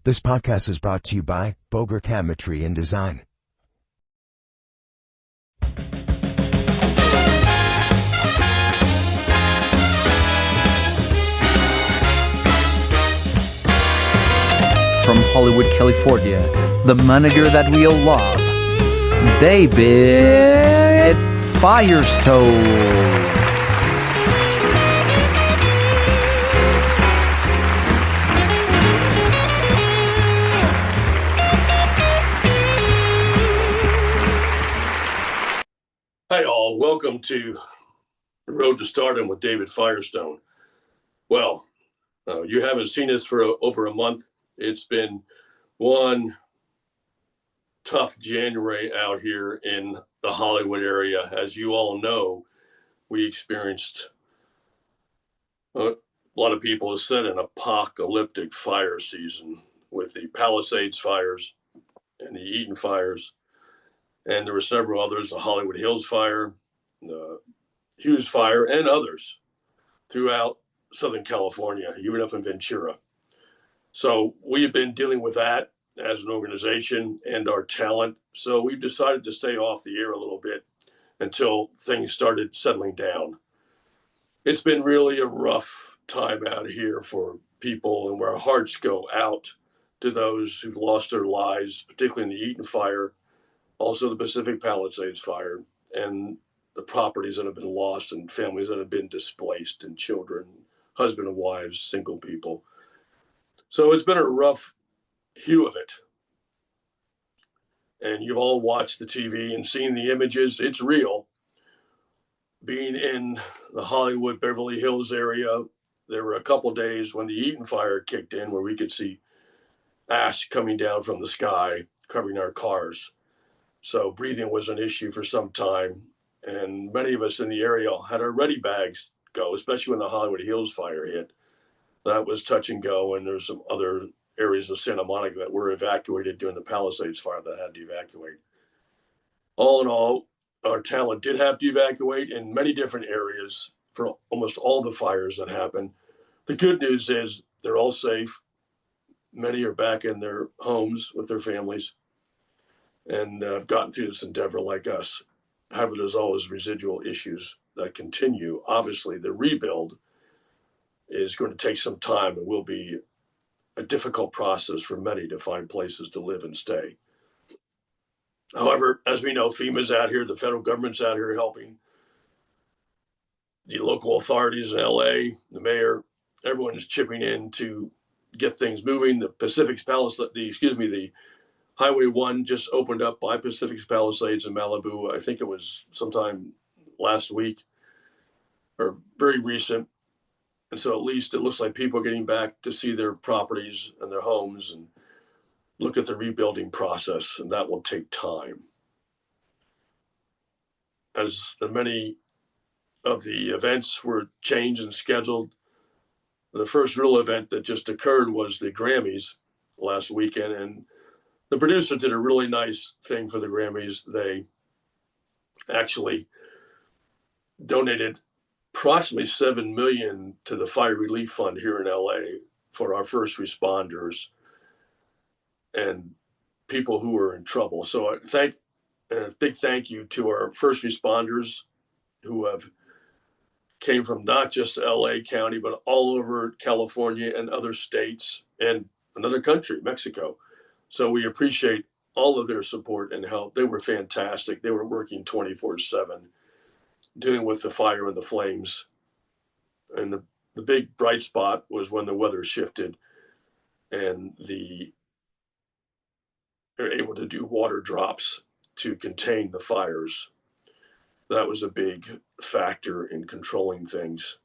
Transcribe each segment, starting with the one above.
This podcast is brought to you by Boger Chemistry and Design. From Hollywood, California, the manager that we all love, David Firestone. Hi all, welcome to The Road to Stardom with David Firestone. Well, you haven't seen us for over a month. It's been one tough January out here in the Hollywood area. As you all know, we experienced, a lot of people have said, an apocalyptic fire season with the Palisades fires and the Eaton fires. And there were several others, the Hollywood Hills fire, the Hughes fire, and others throughout Southern California, even up in Ventura. So we've been dealing with that as an organization and our talent. So we've decided to stay off the air a little bit until things started settling down. It's been really a rough time out here for people, and our hearts go out to those who lost their lives, particularly in the Eaton fire, also the Pacific Palisades fire, and the properties that have been lost and families that have been displaced, and children, husband and wives, single people. So it's been a rough hue of it. And you've all watched the TV and seen the images. It's real. Being in the Hollywood, Beverly Hills area, there were a couple days when the Eaton fire kicked in where we could see ash coming down from the sky, covering our cars. So breathing was an issue for some time. And many of us in the area had our ready bags go, especially when the Hollywood Hills fire hit. That was touch and go. And there's some other areas of Santa Monica that were evacuated during the Palisades fire that had to evacuate. All in all, our talent did have to evacuate in many different areas for almost all the fires that happened. The good news is they're all safe. Many are back in their homes with their families and have gotten through this endeavor like us. However, there's always residual issues that continue. Obviously, the rebuild is going to take some time and will be a difficult process for many to find places to live and stay. However, as we know, FEMA's out here, the federal government's out here helping. The local authorities in LA, the mayor, everyone is chipping in to get things moving. The the Highway 1 just opened up by Pacific Palisades in Malibu. I think it was sometime last week or very recent. And so at least it looks like people are getting back to see their properties and their homes and look at the rebuilding process, and that will take time. As many of the events were changed and scheduled, the first real event that just occurred was the Grammys last weekend, and the producer did a really nice thing for the Grammys. They actually donated approximately $7 million to the Fire Relief Fund here in LA for our first responders and people who were in trouble. So a big thank you to our first responders who have came from not just LA County, but all over California and other states and another country, Mexico. So we appreciate all of their support and help. They were fantastic. They were working 24/7, dealing with the fire and the flames. And the big bright spot was when the weather shifted and they were able to do water drops to contain the fires. That was a big factor in controlling things.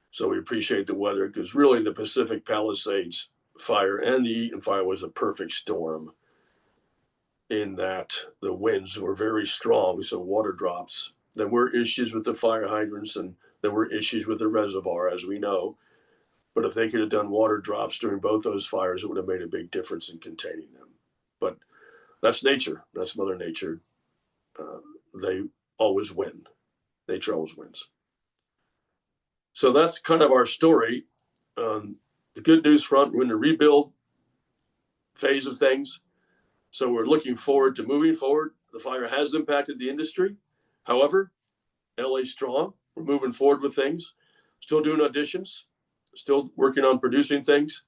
So we appreciate the weather, because really the Pacific Palisades fire and the Eaton fire was a perfect storm in that the winds were very strong, so water drops. There were issues with the fire hydrants and there were issues with the reservoir, as we know. But if they could have done water drops during both those fires, it would have made a big difference in containing them. But that's nature. That's Mother Nature. They always win. Nature always wins. So that's kind of our story. The good news front, we're in the rebuild. phase of things. So we're looking forward to moving forward. The fire has impacted the industry. However, LA strong. We're moving forward with things, still doing auditions, still working on producing things.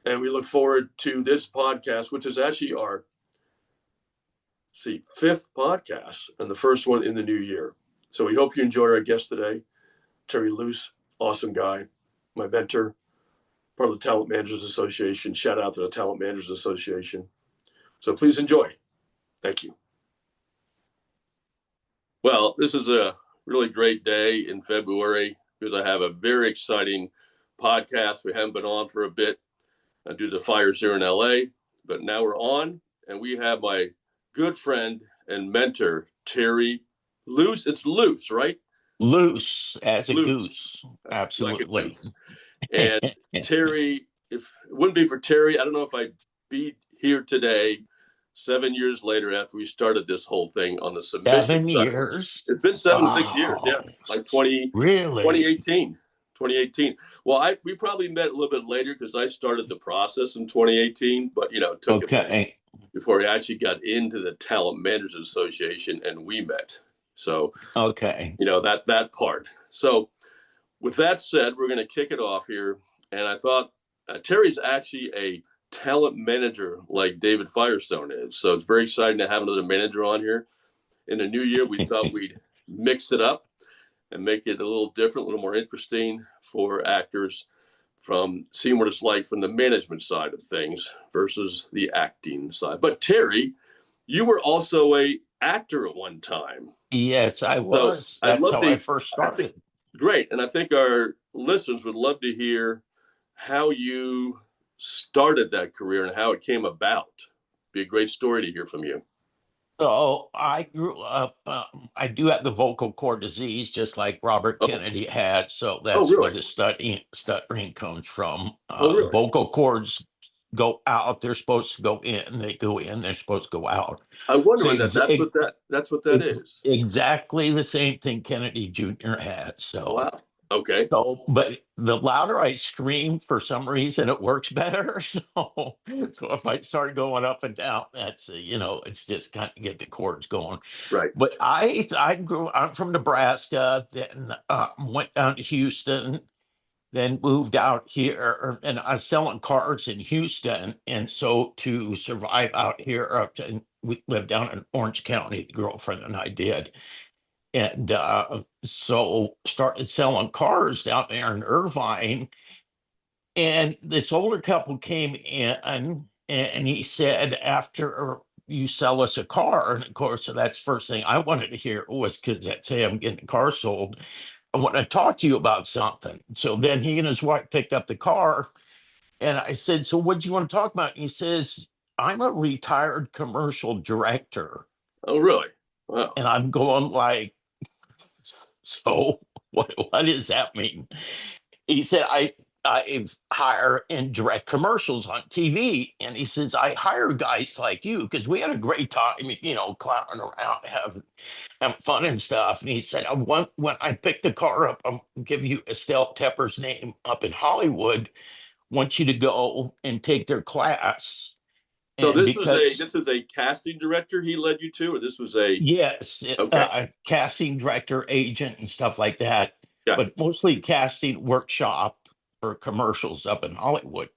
And we look forward to this podcast, which is actually our fifth podcast and the first one in the new year. So we hope you enjoy our guest today, Terry Luce, awesome guy, my mentor, part of the Talent Managers Association. Shout out to the Talent Managers Association. So please enjoy. Thank you. Well, this is a really great day in February because I have a very exciting podcast. We haven't been on for a bit due to the fires here in LA, but now we're on, and we have my good friend and mentor, Terry Luce. It's Luce, right? Luce as a Luce. goose. Absolutely. Like and Terry, if it wouldn't be for Terry, I don't know if I'd be here today 7 years later after we started this whole thing on the submission. 7 years. It's been 6 years. Yeah. Like 2018. 2018. Well, we probably met a little bit later because I started the process in 2018, but it took a minute before we actually got into the Talent Managers Association and we met. So that part. So with that said, we're going to kick it off here. And I thought Terry's actually a talent manager like David Firestone is. So it's very exciting to have another manager on here. In the new year, we thought we'd mix it up and make it a little different, a little more interesting for actors from seeing what it's like from the management side of things versus the acting side. But Terry, you were also a actor at one time. Yes, I was. So that's how I first started. Great. And I think our listeners would love to hear how you started that career and how it came about. Be a great story to hear from you. So I grew up, I do have the vocal cord disease, just like Robert Kennedy had. So that's where the stuttering comes from. Vocal cords go out. They're supposed to go in. They go in. They're supposed to go out. I wonder that's what that is. Exactly the same thing Kennedy Jr. had. So wow. Okay. So, but the louder I scream, for some reason, it works better. So if I start going up and down, that's it's just kind of get the cords going. Right. But I'm from Nebraska, then went down to Houston, then moved out here, and I was selling cars in Houston, and so to survive out here, we lived down in Orange County. The girlfriend and I did. And so started selling cars down there in Irvine. And this older couple came in and he said, after you sell us a car, and of course, that's the first thing I wanted to hear was because that's, hey, I'm getting a car sold. I want to talk to you about something. So then he and his wife picked up the car. And I said, so what do you want to talk about? And he says, I'm a retired commercial director. Oh, really? Wow. And I'm going like, so what does that mean? He said, I hire and direct commercials on TV. And he says, I hire guys like you because we had a great time, clowning around, having fun and stuff. And he said, when I pick the car up, I'll give you Estelle Tepper's name up in Hollywood. Want you to go and take their class. So this is a casting director he led you to, or this was a a casting director, agent, and stuff like that. Yeah. But mostly casting workshop for commercials up in Hollywood.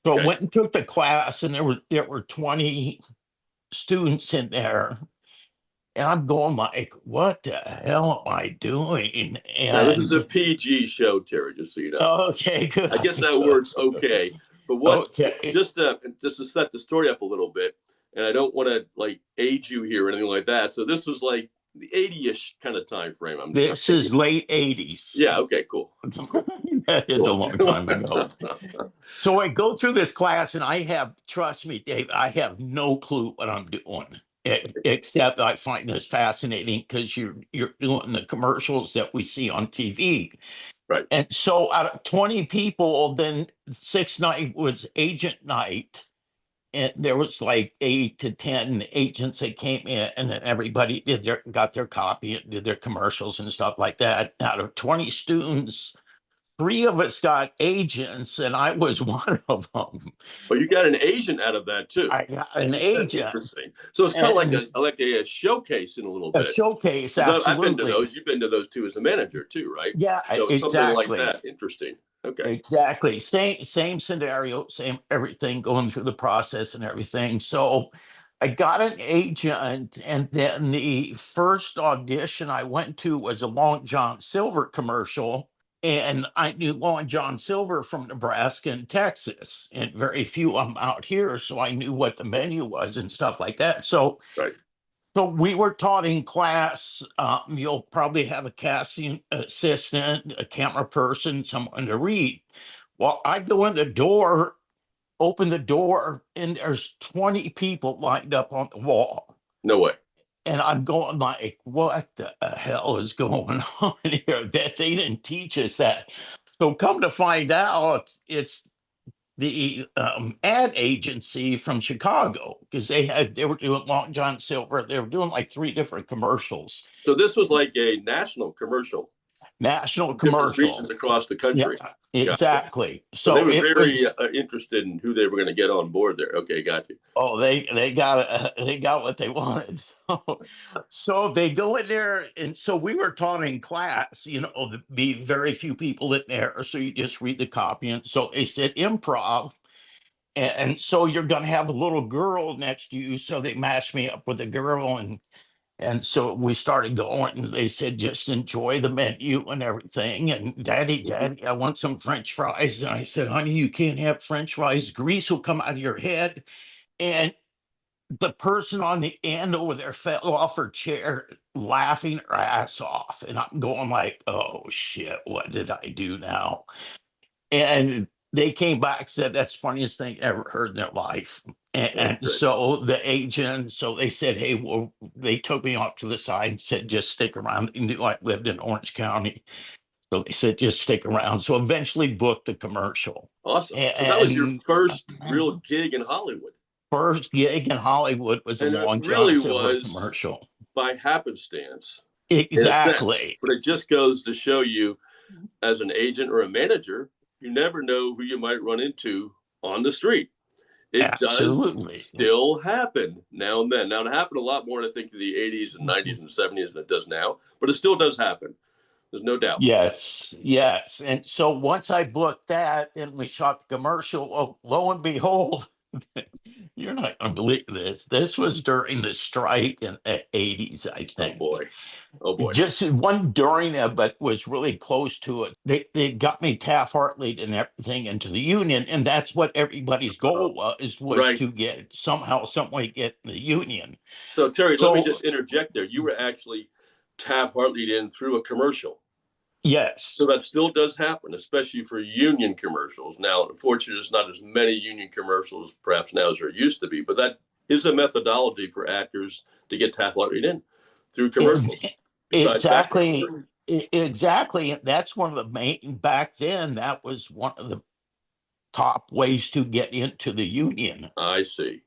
So I went and took the class, and there were 20 students in there, and I'm going like, what the hell am I doing? And now, this is a PG show, Terry, just so you know. Okay, good. I guess that word's okay. But just to set the story up a little bit, and I don't want to like age you here or anything like that. So this was like the 80-ish kind of time frame. This is late 80s. Yeah. Okay. Cool. That is a long time ago. So I go through this class, and trust me, Dave, I have no clue what I'm doing. Except I find this fascinating because you're doing the commercials that we see on TV. Right. And so out of 20 people, then 6th night was agent night. And there was like 8 to 10 agents that came in, and then everybody got their copy and did their commercials and stuff like that. Out of 20 students, 3 of us got agents, and I was one of them. But you got an agent out of that too. I got an Isn't that agent interesting? So it's kind of and like a showcase in a little a bit. showcase, 'Cause I've been to absolutely. those. You've been to those too as a manager too, right? Yeah, So something like exactly. that. Interesting. Okay. Exactly. Same scenario, same everything going through the process and everything. So I got an agent, and then the first audition I went to was a Long John Silver commercial. And I knew Long John Silver from Nebraska and Texas, and very few of them out here. So I knew what the menu was and stuff like that. Right. So we were taught in class, you'll probably have a casting assistant, a camera person, someone to read. Well, I go in the door, open the door, and there's 20 people lined up on the wall. No way. And I'm going like, what the hell is going on here? That they didn't teach us that. So come to find out, it's the ad agency from Chicago, because they were doing Long John Silver. They were doing like 3 different commercials, So this was like a national commercial, national different regions commercial. across the Yeah, country. Gotcha. exactly. So they So were it very was. interested in who they were going to get on board there. Okay, got you. Oh, they got what they wanted. So they go in there, and so we were taught in class, to be very few people in there, so you just read the copy. And so they said improv, and so you're going to have a little girl next to you. So they matched me up with a girl, and so we started going, and they said, just enjoy the menu and everything. And daddy, I want some French fries. And I said, honey, you can't have French fries. Grease will come out of your head. And the person on the end over there fell off her chair laughing her ass off. And I'm going like, oh shit, what did I do now? And they came back, said that's the funniest thing they ever heard in their life. That's And good. so the agent, so they said, hey, well, they took me off to the side and said, just stick around. They knew I lived in Orange County. So they said, just stick around. So eventually booked the commercial. Awesome. So that was your And first real gig in Hollywood. first gig in Hollywood was a And it Long John really Silver was commercial. by happenstance in a sense. Exactly. But it just goes to show you, as an agent or a manager, you never know who you might run into on the street. It does Absolutely. still happen now and then. Now, it happened a lot more, I think, in the 80s and 90s and 70s than it does now, but it still does happen. There's no doubt. Yes, yes. And so once I booked that and we shot the commercial, lo and behold, you're not going to believe this. This was during the strike in the 80s, I Oh, think. boy. Oh, boy. Just one during it, but was really close to it. They got me Taft-Hartley and everything into the union, and that's what everybody's goal was Right. to get somehow, some way, get in the union. So, Terry, let me So just interject there. You were actually Taft-Hartley'd in through a commercial. yes, So that still does happen, especially for union commercials. Now, unfortunately, there's not as many union commercials perhaps now as there used to be, but that is a methodology for actors to get Taft-Hartley'd in through commercials. Besides exactly, background. exactly. That's one of the main, back then, that was one of the top ways to get into the union. I see.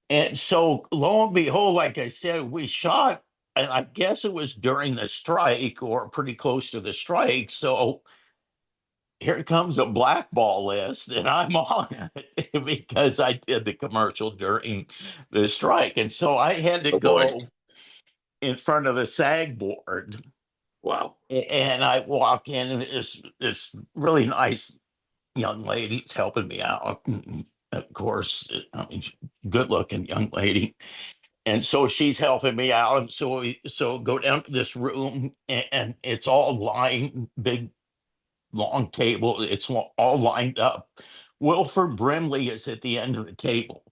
And so lo and behold, like I said, we shot, and I guess it was during the strike or pretty close to the strike. So here comes a blackball list, and I'm on it because I did the commercial during the strike. And so I had to Oh, boy. go in front of the SAG board. Wow. And I walk in, and there's this really nice young lady's helping me out. And of course, I mean, good looking young lady. And so she's helping me out. And so we go down to this room, and it's all lined, big long table. It's all lined up. Wilford Brimley is at the end of the table,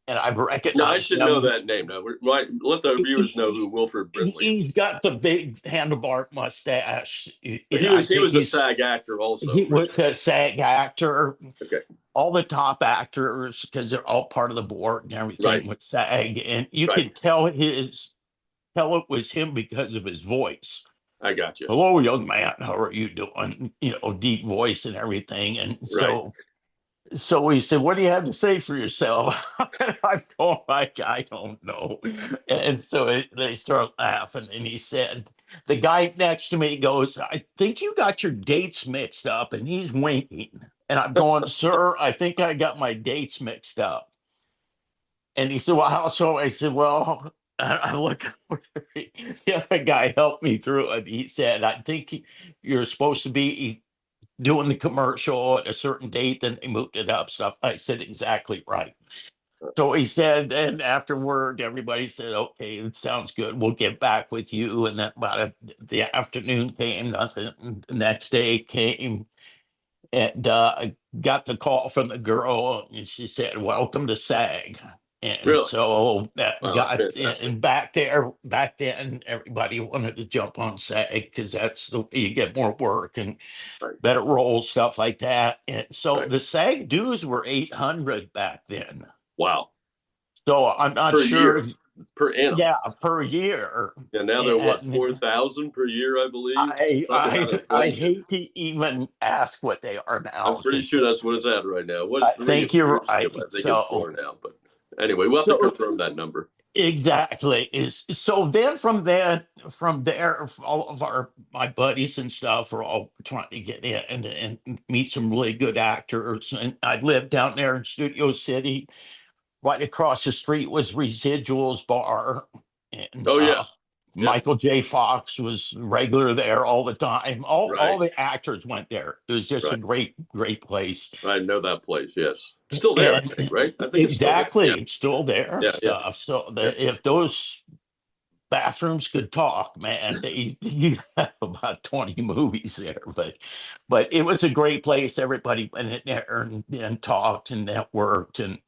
and I've Now, I recognized should know him. that name. Now, let the viewers know who Wilford Brimley is. He's got the big handlebar mustache. But he I was think a SAG actor also. he was a SAG actor. Okay. All the top actors, because they're all part of the board and everything Right. with SAG, and you Right. could tell it was him because of his voice. I got you. Hello, young man. How are you doing? Deep voice and everything. And so he said, what do you have to say for yourself? And I'm going like, I don't know. And so they start laughing. And he said, the guy next to me goes, I think you got your dates mixed up, and he's winking. And I'm going, sir, I think I got my dates mixed up. And he said, well, how so? I said, well, I look over. The other guy helped me through it. He said, I think you're supposed to be doing the commercial at a certain date, then they moved it up. So I said, exactly right. So he said, and afterward, everybody said, okay, it sounds good. We'll get back with you. And then the afternoon came, nothing. The next day came, and I got the call from the girl, and she said, welcome to SAG. And Really? so that Wow, that's got, fantastic. and back then, everybody wanted to jump on SAG because that's the you get more work and Right. better roles, stuff like that. And so Right. the SAG dues were 800 back then. Wow. So I'm not Per sure. year, per annum. Yeah, per year. And now they're what, And 4,000 per year, I believe? I Something out of I inflation. hate to even ask what they are I'm now pretty because sure that's what it's at right now. It was I 3 a think few you're years ago, right. but I think it's So more now. But anyway, we'll have to so confirm that number. exactly is so then from there all of my buddies and stuff are all trying to get in and meet some really good actors. And I lived down there in Studio City. Right across the street was Residuals Bar, and Oh, yes. Yep. Michael J. Fox was regular there all the time. All Right. the actors went there. It was just a Right. great place. I know that place. Yes. Still there, I And think, right? I think it's still there. exactly, Yeah. it's still there and Yeah. Yeah. stuff. So Yeah. if those bathrooms could talk, man, you have about 20 movies there. But it was a great place. Everybody went in there and talked and networked and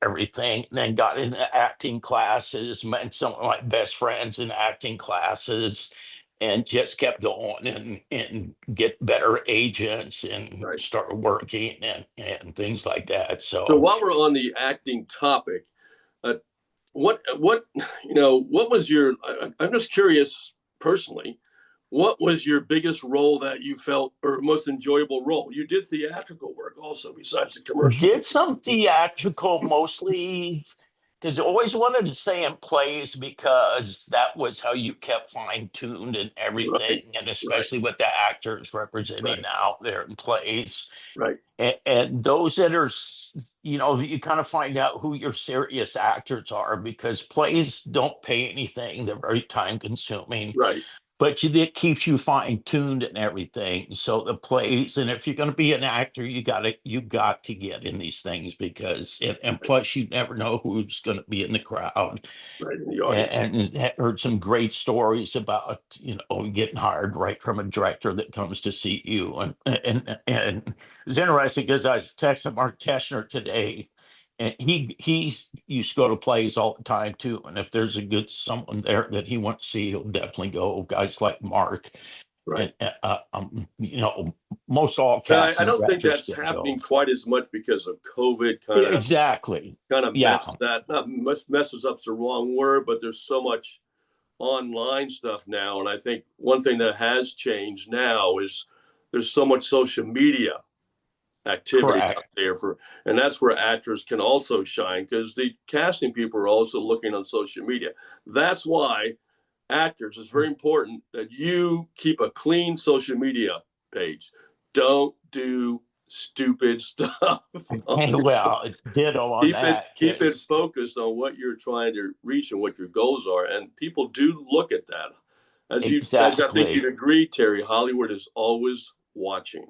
everything. And then got into acting classes, met some of my best friends in acting classes, and just kept going and get better agents and Right. start working and things like that. So So while we're on the acting topic, uh, what was your? I'm just curious personally. What was your biggest role that you felt, or most enjoyable role? You did theatrical work also, besides the commercials. did some theatrical mostly because I always wanted to stay in plays because that was how you kept fine tuned and everything, Right, and right, especially with the actors representing right, out there in plays. right, And those that are, you kind of find out who your serious actors are because plays don't pay anything. They're very time consuming, right, but that keeps you fine tuned and everything. So the plays, and if you're going to be an actor, you got to get in these things because, and plus you never know who's going to be in the crowd. right in the audience. And heard some great stories about getting hired right from a director that comes to see you. And it's interesting because I was texting Mark Teschner today, and he used to go to plays all the time too. And if there's a good someone there that he wants to see, he'll definitely go. Guys like Mark Right. and most all And I casting don't think directors that's gonna go. happening quite as much because of COVID. Yeah, exactly. Kind of Yeah, messed that. Not messes up's the wrong word, but there's so much online stuff now, and I think one thing that has changed now is there's so much social media activity out correct. there and that's where actors can also shine because the casting people are also looking on social media. That's why actors, it's very important that you keep a clean social media page. Don't do stupid stuff on Well, it's ditto on that keep it because focused on what you're trying to reach and what your goals are, and people do look at that. As I think you'd exactly. agree, Terry, Hollywood is always watching.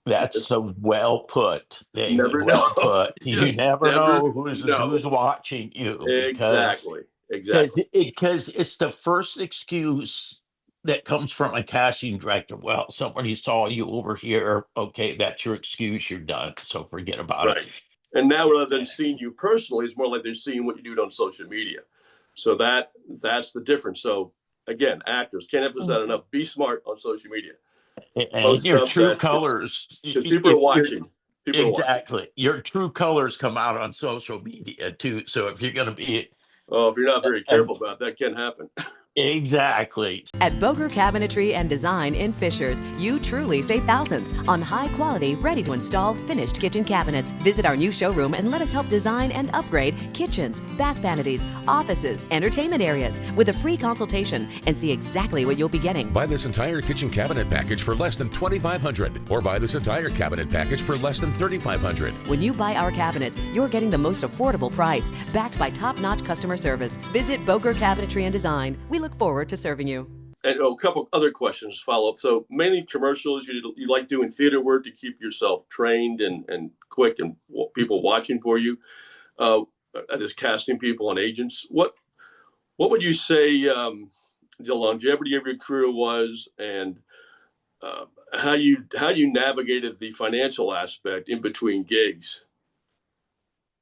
You That's just so well put, David. never know. Well put. You You just never never know know. who's watching you because Exactly. because Exactly. because it's the first excuse that comes from a casting director. Well, somebody saw you over here. Okay, that's your excuse. You're done. So forget about it. Right. And now rather than seeing you personally, it's more like they're seeing what you do on social media. So that's the difference. So again, actors can't emphasize that enough. Be smart on social media. And Post your stuff true that it's colors. because people are If you're watching. People are watching. exactly your true colors come out on social media too. So if you're going to be Oh, if you're not very a careful about that, can happen. Exactly. At Boger Cabinetry and Design in Fishers, you truly save thousands on high-quality, ready-to-install finished kitchen cabinets. Visit our new showroom and let us help design and upgrade kitchens, bath vanities, offices, entertainment areas with a free consultation and see exactly what you'll be getting. Buy this entire kitchen cabinet package for less than $2,500, or buy this entire cabinet package for less than $3,500. When you buy our cabinets, you're getting the most affordable price, backed by top-notch customer service. Visit Boger Cabinetry and Design. We look forward to serving you. And a couple other questions follow up. So mainly commercials. You like doing theater work to keep yourself trained and quick and people watching for you. As casting people and agents. What would you say the longevity of your career was, and how you navigated the financial aspect in between gigs?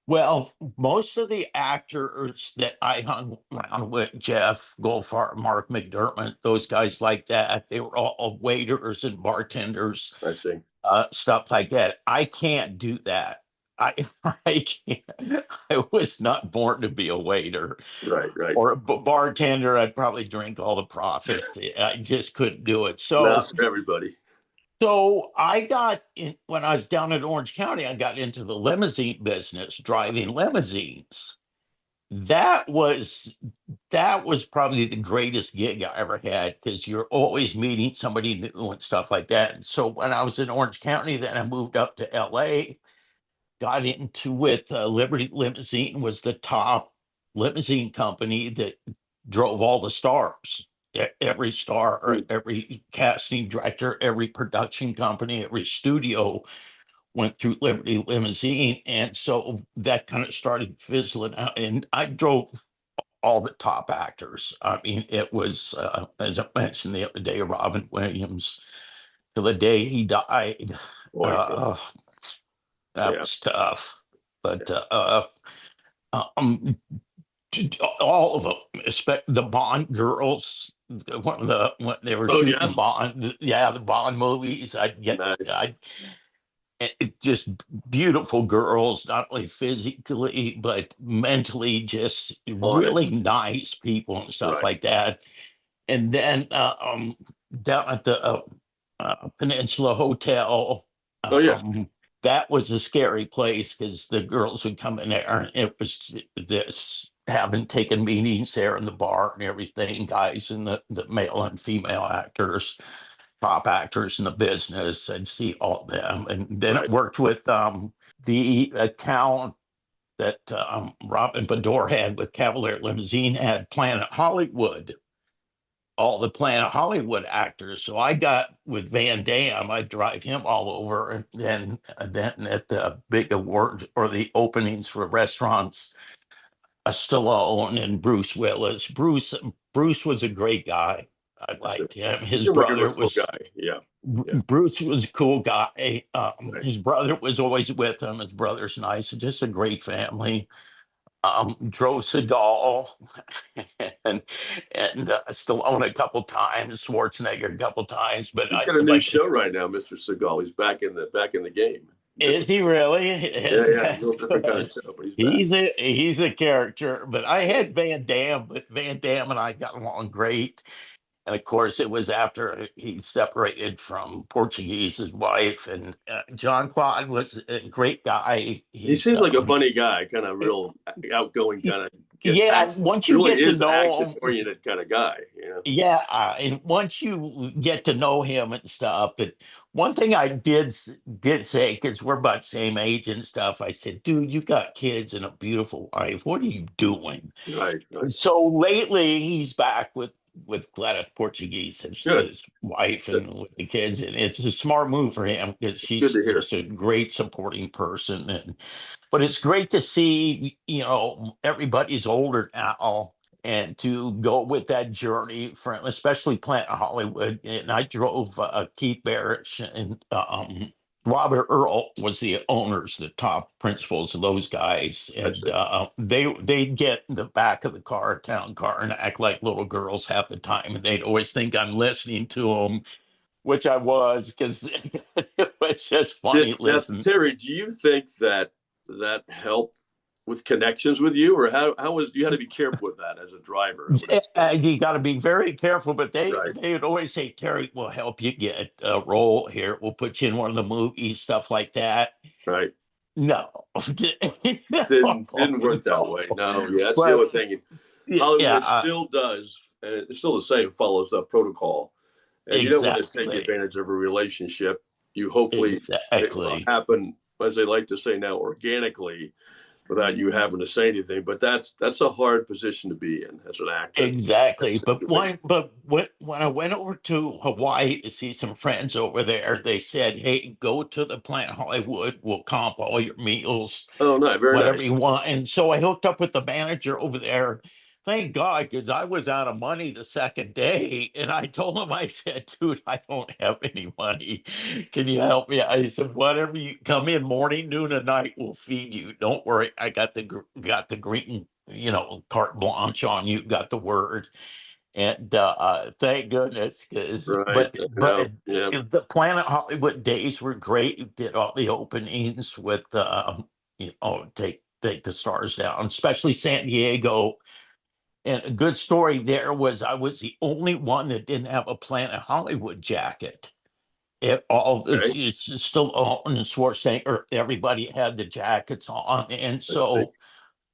Well, most of the actors that I hung around with, Jeff Goldfarb, Mark McDermott, those guys like that, they were all waiters and bartenders, I see. stuff like that. I can't do that. I can't. I was not born to be a waiter Right. or a bartender. I'd probably drink all the profits. I just couldn't do it. Not for everybody. So I got in when I was down in Orange County, I got into the limousine business, driving limousines. That was probably the greatest gig I ever had, because you're always meeting somebody new and stuff like that. And so when I was in Orange County, then I moved up to LA, got into with Liberty Limousine, was the top limousine company that drove all the stars. Every star, or every casting director, every production company, every studio went through Liberty Limousine. And so that kind of started fizzling out. And I drove all the top actors. I mean, it was, as I mentioned the other day, Robin Williams, till the day he died. Boy, That was tough. But all of them, especially the Bond girls. When they were shooting yeah? Bond, the Bond movies. Nice. Just beautiful girls, not only physically but mentally, just really nice people and stuff like that. And then down at the Peninsula Hotel, that was a scary place, because the girls would come in there and it was this, having taken meetings there in the bar and everything, guys and the male and female actors, top actors in the business, and see all of them. And then it worked with the account that Robin Bador had with Cavalier Limousine, had Planet Hollywood, all the Planet Hollywood actors. So I got with Van Damme, I'd drive him all over. And then at the big awards or the openings for restaurants, Stallone and Bruce Willis. Bruce was a great guy. I liked him. His brother was cool guy. Yeah. Bruce was a cool guy. His brother was always with him. His brother's nice. Just a great family. Drove Seagal and Stallone a couple times, Schwarzenegger a couple times. But he's got a new show right now, Mr. Seagal. He's back in the game. Is he really? Yeah. Different kind of show, but he's a character. But I had Van Damme, but Van Damme and I got along great. And of course, it was after he separated from Portuguese, his wife. And John Claude was a great guy. He seems like a funny guy, kind of real outgoing, kind of. Once you really get to know action-oriented kind of guy, you know. Yeah, and once you get to know him and stuff, but one thing I did say, because we're about the same age and stuff, I said, "Dude, you got kids and a beautiful wife. What are you doing?" Right. So lately, he's back with Gladys Portuguese, his wife, and with the kids, and it's a smart move for him, because she's just a great supporting person. But it's great to see, everybody's older now, and to go with that journey, from especially Planet Hollywood. And I drove Keith Barrett and Robert Earl was the owners, the top principals of those guys. And they'd get in the back of the town car, and act like little girls half the time. And they'd always think I'm listening to them, which I was, because it was just funny listening. Terry, do you think that helped with connections with you, or how was you had to be careful with that as a driver? You got to be very careful, but Right. they would always say, Terry, we'll help you get a role here. We'll put you in one of the movies, stuff like that. Right. No, Didn't work that way. No, yeah, that's the But other thing. yeah, Hollywood still does, and it's still the same, follows up protocol. And you don't want to take exactly, advantage of a relationship. You hopefully it will exactly. happen, as they like to say now, organically, without you having to say anything. But that's a hard position to be in as an actor. Exactly. That situation. But when I went over to Hawaii to see some friends over there, they said, "Hey, go to the Planet Hollywood. We'll comp all your meals, Oh no, very whatever nice. you want." And so I hooked up with the manager over there. Thank God, because I was out of money the second day, and I told him, I said, "Dude, I don't have any money. Can you help me?" I said, "Whatever, you come in morning, noon, and night, we'll feed you. Don't worry. I got the green, carte blanche on you. Got the word." And thank goodness, because Right. but No, yeah. the Planet Hollywood days were great. You did all the openings with take the stars down, especially San Diego. And a good story there was I was the only one that didn't have a Planet Hollywood jacket. Okay. It's still on Schwarzenegger. Everybody had the jackets on, and I think. so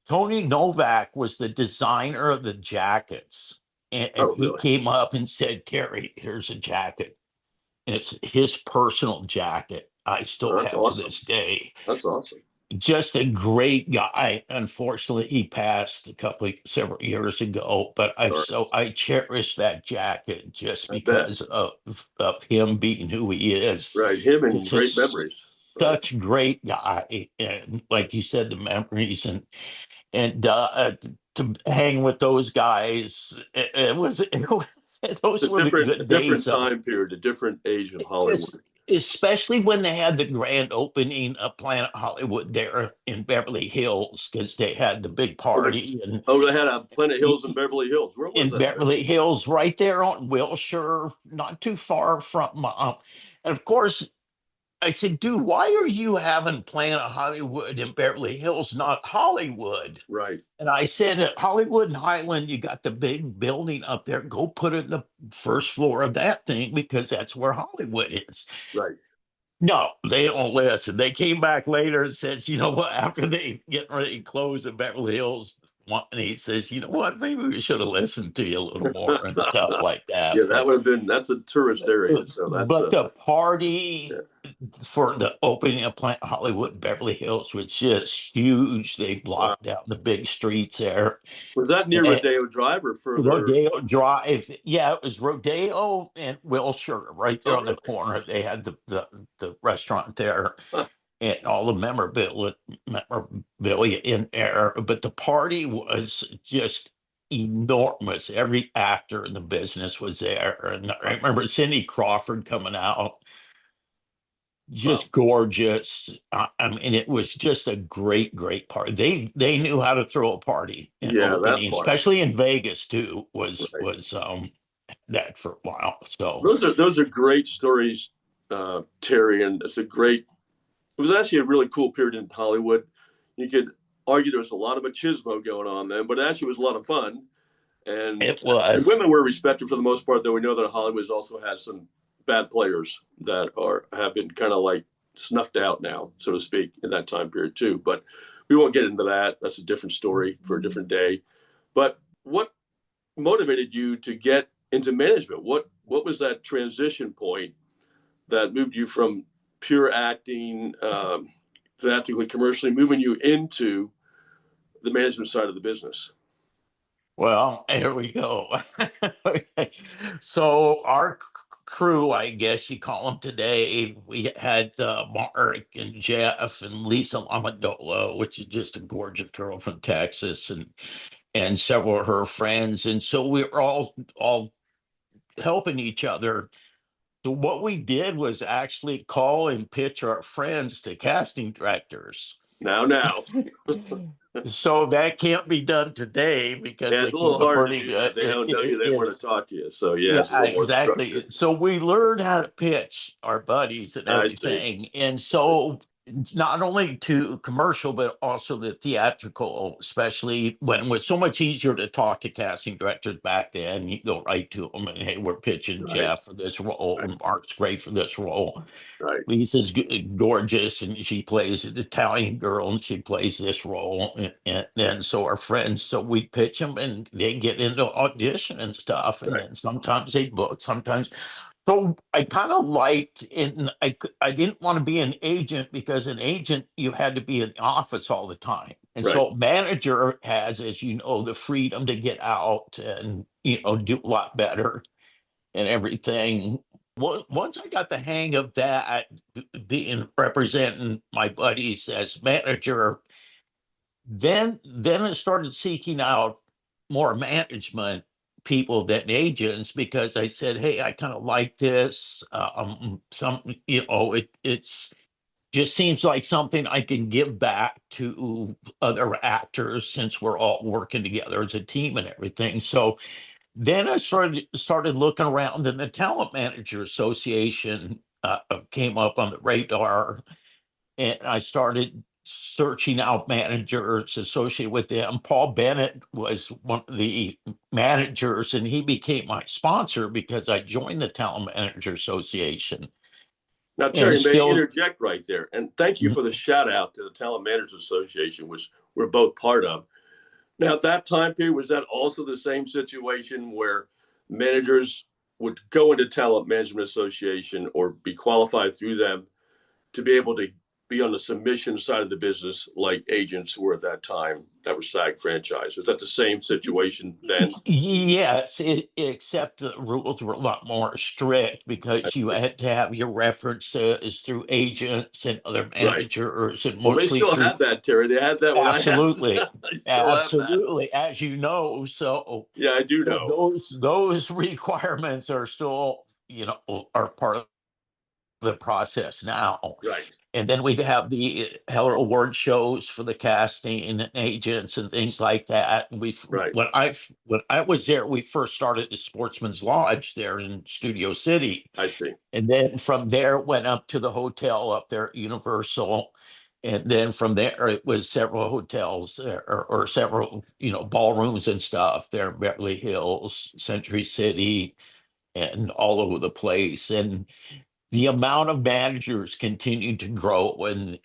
Tony Novak was the designer of the jackets. And Oh, he really? came up and said, Terry, here's a jacket. And it's his personal jacket. I still Oh, that's have to awesome. this day. That's awesome. Just a great guy. Unfortunately, he passed several years ago, but Sorry. I cherish that jacket just I bet. because of him being who he is. Right. Him and It's great just memories. Right. such great guy. And like you said, the memories and to hang with those guys, those A were the good different days of time period, a different age of es- Hollywood. especially when they had the grand opening of Planet Hollywood there in Beverly Hills, because they had the big Oh, party and they had a Planet Hills in Beverly Hills. Where was in that? Beverly Hills, right there on Wilshire, not too far from and of course I said, dude, why are you having Planet Hollywood in Beverly Hills, not Hollywood? Right. And I said, at Hollywood and Highland, you got the big building up there. Go put it in the first floor of that thing because that's where Hollywood is. Right. No, they don't listen. They came back later and said, you know what? After they getting ready to close in Beverly Hills, and he says, you know what? Maybe we should have listened to you a little more and stuff like that. Yeah, that would have been. That's a tourist area, so that's But the party yeah. for the opening of Planet Hollywood in Beverly Hills was just huge. They Wow. blocked out the big streets there. Was that near And Rodeo Drive or further? Rodeo Drive, yeah, it was Rodeo and Wilshire right there Oh, on the really? corner. They had the restaurant there Huh. and all the memorabilia in there. But the party was just enormous. Every actor in the business was there. And I remember Cindy Crawford coming out, Wow. just gorgeous. I mean, it was just a great party. They knew how to throw a party and Yeah, that opening, part. especially in Vegas too, Right. was that for a while. So Those are great stories, Terry, and it's a great. It was actually a really cool period in Hollywood. You could argue there was a lot of machismo going on then, but it actually was a lot of fun. And it was. women were respected for the most part, though we know that Hollywood also has some bad players that have been kind of like snuffed out now, so to speak, in that time period too. But we won't get into that. That's a different story for a different day. But what motivated you to get into management? What was that transition point that moved you from pure acting, theatrically, commercially, moving you into the management side of the business? Well, here we go. Okay. So our crew, I guess you call them today, we had Mark and Jeff and Lisa Lamadola, which is just a gorgeous girl from Texas, and several of her friends, and so we were all helping each other. So what we did was actually call and pitch our friends to casting directors. Now, So that can't be done today because yeah, it's they a little keep a hard to pretty do that. good. They don't know you. They want to It's talk to you. So yeah, it's a yeah, little more structured. exactly. So we learned how to pitch our buddies and I see. everything, and so not only to commercial, but also the theatrical, especially when it was so much easier to talk to casting directors back then. You go right to them and, hey, we're pitching Right. Jeff for this role, Right. and Mark's great for this role. Right. Lisa's gorgeous, and she plays an Italian girl, and she plays this role. And then so our friends, so we pitch them, and they get into audition and stuff. And Right. then sometimes they book, sometimes. So I kind of liked, and I didn't want to be an agent because an agent, you had to be in the office all the time. And Right. so a manager has, as you know, the freedom to get out and, do a lot better and everything. Once I got the hang of that, being representing my buddies as manager, then I started seeking out more management people than agents because I said, hey, I kind of like this. It's just seems like something I can give back to other actors since we're all working together as a team and everything. So then I started looking around, and the Talent Managers Association came up on the radar, and I started searching out managers associated with them. Paul Bennett was one of the managers, and he became my sponsor because I joined the Talent Manager Association. Now, And Terry, may I still, interject right there? And thank you for the shout out to the Talent Managers Association, which we're both part of. Now, at that time period, was that also the same situation where managers would go into Talent Management Association or be qualified through them to be able to be on the submission side of the business like agents were at that time that were SAG franchise? Is that the same situation then? yes, except the rules were a lot more strict because you had to have your references through agents and other Right. managers, and Well, they mostly still through. had that, Terry. They had that when I had Absolutely. they still have that. Absolutely. As you know, so Yeah, I do know. those requirements are still, are part of the process now. Right. And then we'd have the Heller Award shows for the casting and agents and things like that. And Right. when I was there, we first started the Sportsman's Lodge there in Studio City. I see. And then from there went up to the hotel up there at Universal. And then from there it was several hotels or several, ballrooms and stuff there in Beverly Hills, Century City, and all over the place. And the amount of managers continued to grow,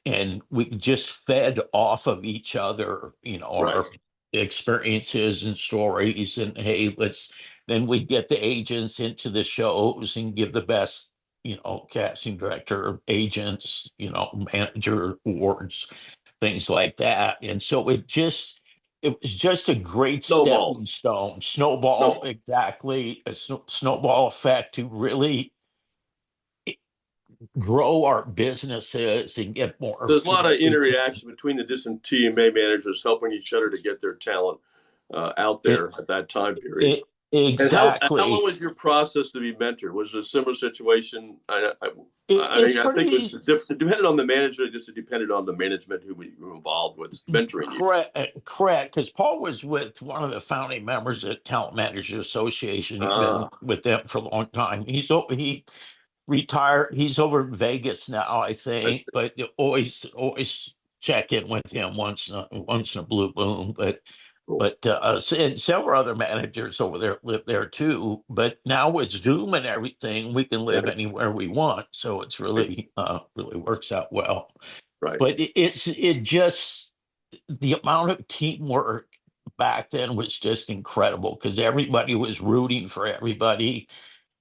and we just fed off of each other, Right. our experiences and stories. And hey, then we get the agents into the shows and give the best, casting director, agents, manager awards, things like that. And so it was just a great Snowball. stepping stone, snowball, exactly, a snowball effect to really grow our businesses and get more. There's a lot of interaction between the different TMA managers helping each other to get their talent out there at that time period. Exactly. And how long was your process to be mentored? Was it a similar situation? I think it was depended on the manager. It depended on the management who were involved with mentoring you. Correct. Because Paul was with one of the founding members at Talent Managers Association. He's been with them for a long time. He retired. He's over in Vegas now, I think. But you always check in with him once in a blue moon. But and several other managers over there live there too. But now with Zoom and everything, we can live anywhere we want. So it's really really works out well. Right. But it just, the amount of teamwork back then was just incredible because everybody was rooting for everybody,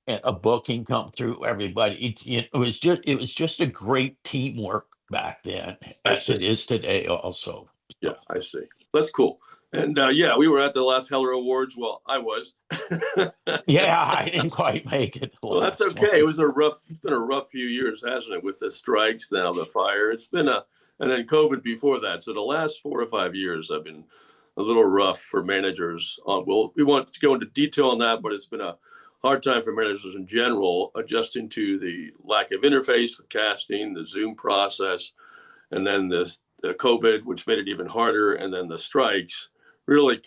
and a booking come through everybody. It was just a great teamwork back then, as it is today also. Yeah, I see. That's cool. And we were at the last Heller Awards. Well, I was. Yeah, I didn't quite make it. Well, that's okay. It's been a rough few years, hasn't it? With the strikes now, the fire. It's been and then COVID before that. So the last 4 or 5 years have been a little rough for managers. We want to go into detail on that, but it's been a hard time for managers in general, adjusting to the lack of interface with casting, the Zoom process, and then the COVID, which made it even harder, and then the strikes. Really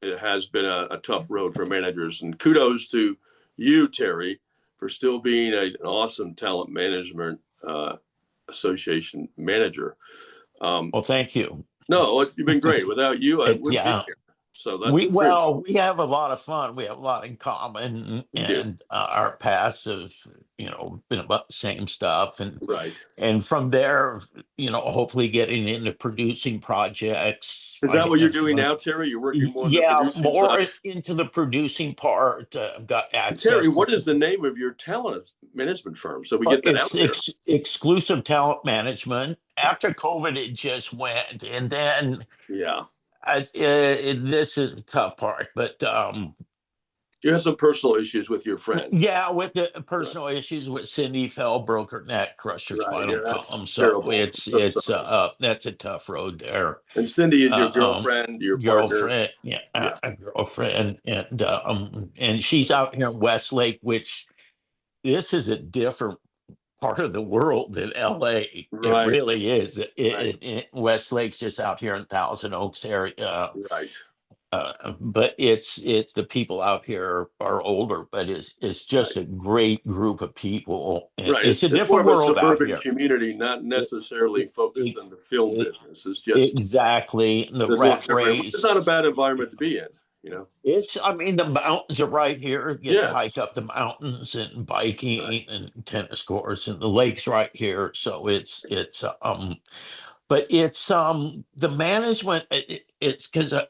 it has been a tough road for managers. And kudos to you, Terry, for still being an awesome talent management Association manager. Well, thank you. No, you've been great. Without you, I wouldn't be Yeah. here. So that's the truth. We have a lot of fun. We have a lot in common, We do. and our paths have, been about the same stuff, Right. and from there, hopefully getting into producing projects. Is that what you're doing now, Terry? You're working more on the Yeah, producing more side? into the producing part. I've got access. Terry, what is the name of your talent management firm? So we get that out there. It's Exclusive Talent Management. After COVID, it just went, and then Yeah. this is a tough part, but You have some personal issues with your friend. yeah, with the personal issues with Cindy fell, broke her neck, crushed her Right, spinal yeah, that's column. So terrible. it's So sorry. that's a tough road there. And Cindy is your Uh, girlfriend, your partner. Girlfriend, yeah, Yeah. a girlfriend, and she's out here in Westlake, which this is a different part of the world than LA. It Right. really is. Right. Westlake's just out here in Thousand Oaks area. Right. But it's the people out here are older, but it's just Right. a great group of people. And Right. it's a more different of a world out suburban here. community, not necessarily focused on the film it- business. It's just Exactly. The a little rat different. race. It's not a bad environment to be in, I mean, the mountains are right here. Get to Yes. hike up the mountains and biking and tennis courts, and the lake's right here. So but it's the management. It's because I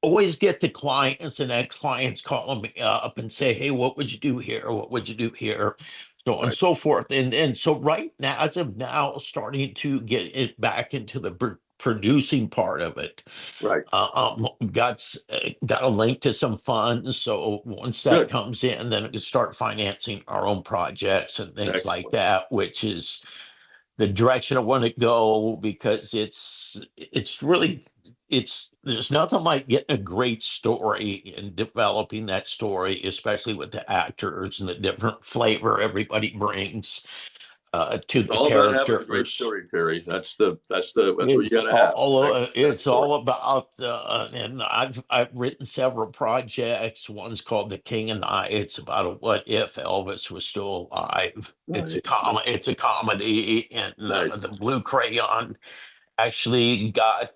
always get the clients and ex-clients calling me up and say, "Hey, what would you do here? What would you do here?" So on and Right. so forth. And so right now, as of now, starting to get it back into the producing part of it. Right. Got a link to some funds. So once that Good. comes in, then we can start financing our own projects and things like Excellent. that, which is the direction I want to go, because it's really there's nothing like getting a great story and developing that story, especially with the actors and the different flavor everybody brings to the All about having character. a great story, Terry. That's what you It's got to have. it's Story. all about and I've written several projects. One's called The King and I. It's about a what if Elvis was still alive. Nice. It's a comedy, and Nice. the Blue Crayon actually got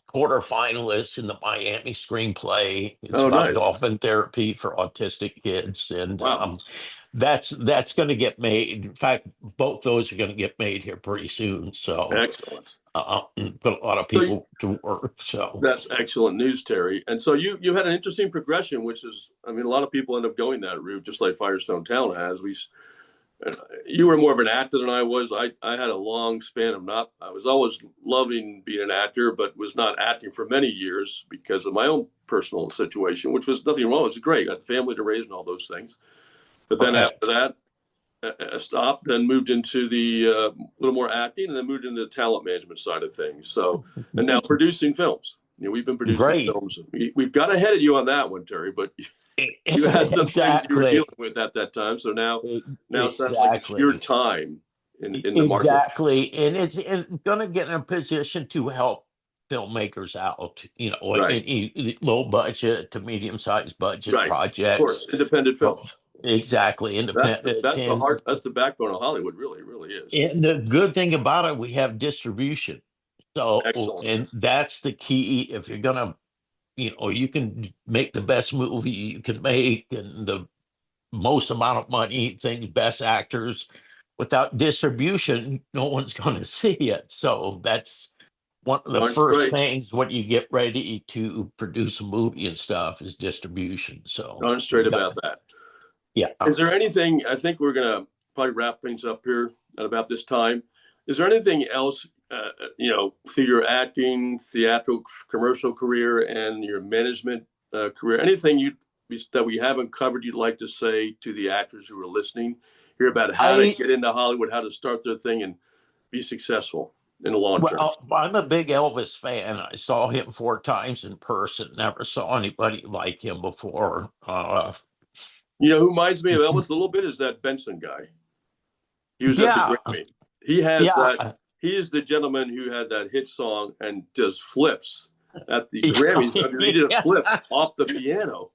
quarterfinalists in the Miami screenplay. It's Oh, about nice. dolphin therapy for autistic kids, and Wow. that's going to get made. In fact, both those are going to get made here pretty soon. So Excellent. put a lot of people to work. So That's excellent news, Terry. And so you had an interesting progression, which is, I mean, a lot of people end up going that route, just like Firestone Talent has. You were more of an actor than I was. I had a long span of I was always loving being an actor, but was not acting for many years because of my own personal situation, which was nothing wrong. It was great. I had a family to raise and all those things. But then after that, I stopped, then moved into the little more acting, and then moved into the talent management side of things. So, and now producing films. We've been producing films. We've got ahead of you on that one, Terry, but you had some things you were dealing with at that time. So now it sounds like it's your time in the market. Exactly. And it's going to get in a position to help filmmakers out, any low budget to medium sized budget projects. Of course, independent films. Exactly. Independent. That's the heart. That's the backbone of Hollywood. Really, really is. And the good thing about it, we have distribution. So, excellent. And that's the key. If you're gonna, you can make the best movie you can make and the most amount of money, best actors. Without distribution, no one's going to see it. So that's one of the first things when you get ready to produce a movie and stuff is distribution. So going straight about that. Yeah. Is there anything, I think we're going to probably wrap things up here at about this time. Is there anything else, through your acting, theatrical, commercial career and your management career, anything that we haven't covered you'd like to say to the actors who are listening here about how to get into Hollywood, how to start their thing and be successsul in the long term? Well, I'm a big Elvis fan. I saw him 4 times in person. Never saw anybody like him before. Who reminds me of Elvis a little bit is that Benson guy. He was at the Grammy. He has that. He is the gentleman who had that hit song and does flips at the Grammys. I mean, he did a flip off the piano.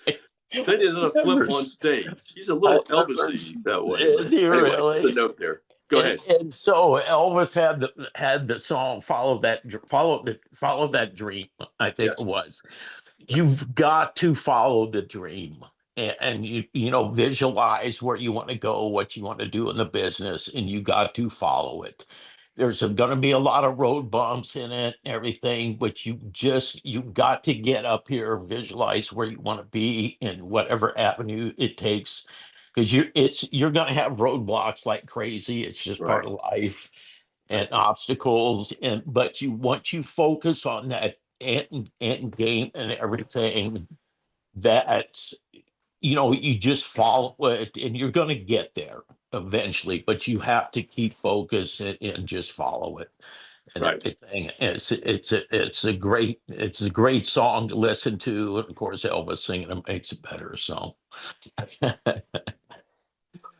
Then he did a flip on stage. He's a little Elvis-y that way. Is he really? That's the note there. Go ahead. And so Elvis had the song follow that dream, I think Yes. it was. You've got to follow the dream, and visualize where you want to go, what you want to do in the business, and you got to follow it. There's going to be a lot of road bumps in it, everything, but you've got to get up here, visualize where you want to be in whatever avenue it takes, because you're going to have roadblocks like crazy. It's just part Right. of life and obstacles, but once you focus on that end game and everything, that you just follow it, and you're going to get there eventually, but you have to keep focused and just follow it and Right. everything. It's a great song to listen to, and of course Elvis singing it makes it better. So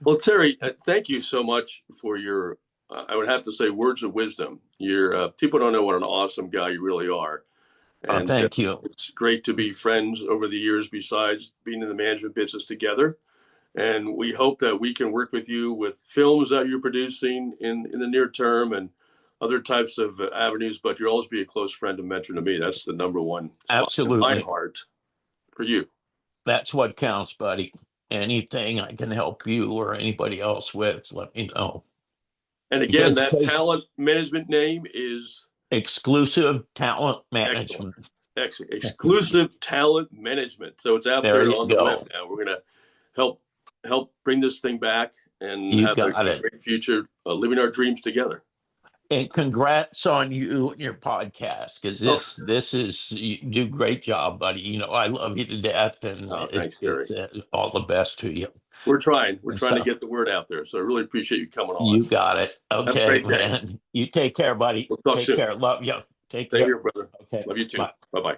Well, Terry, thank you so much for your, I would have to say, words of wisdom. People don't know what an awesome guy you really are. And thank you. it's great to be friends over the years, besides being in the management business together. And we hope that we can work with you with films that you're producing in the near term and other types of avenues, but you'll always be a close friend and mentor to me. That's the number one spot in my Absolutely. heart for you. That's what counts, buddy. Anything I can help you or anybody else with, let me know. And again, that Because talent management name is Exclusive Talent excellent. Management. Excellent. Exclusive Talent Management. So it's out There there you on the go. web now. We're going to help bring this thing back and You have got a it. great future living our dreams together. And congrats on you and your podcast, because this is, you do a great job, buddy. I love you to death, and Thanks, Terry. it's all the best to you. We're trying to So get the word out there. So I really appreciate you coming on. you got it. Have a Okay, great day. man. You take care, buddy. We'll talk Take soon. care. Love you. Take Same care. here, brother. Okay. Love you too. Bye. Bye-bye.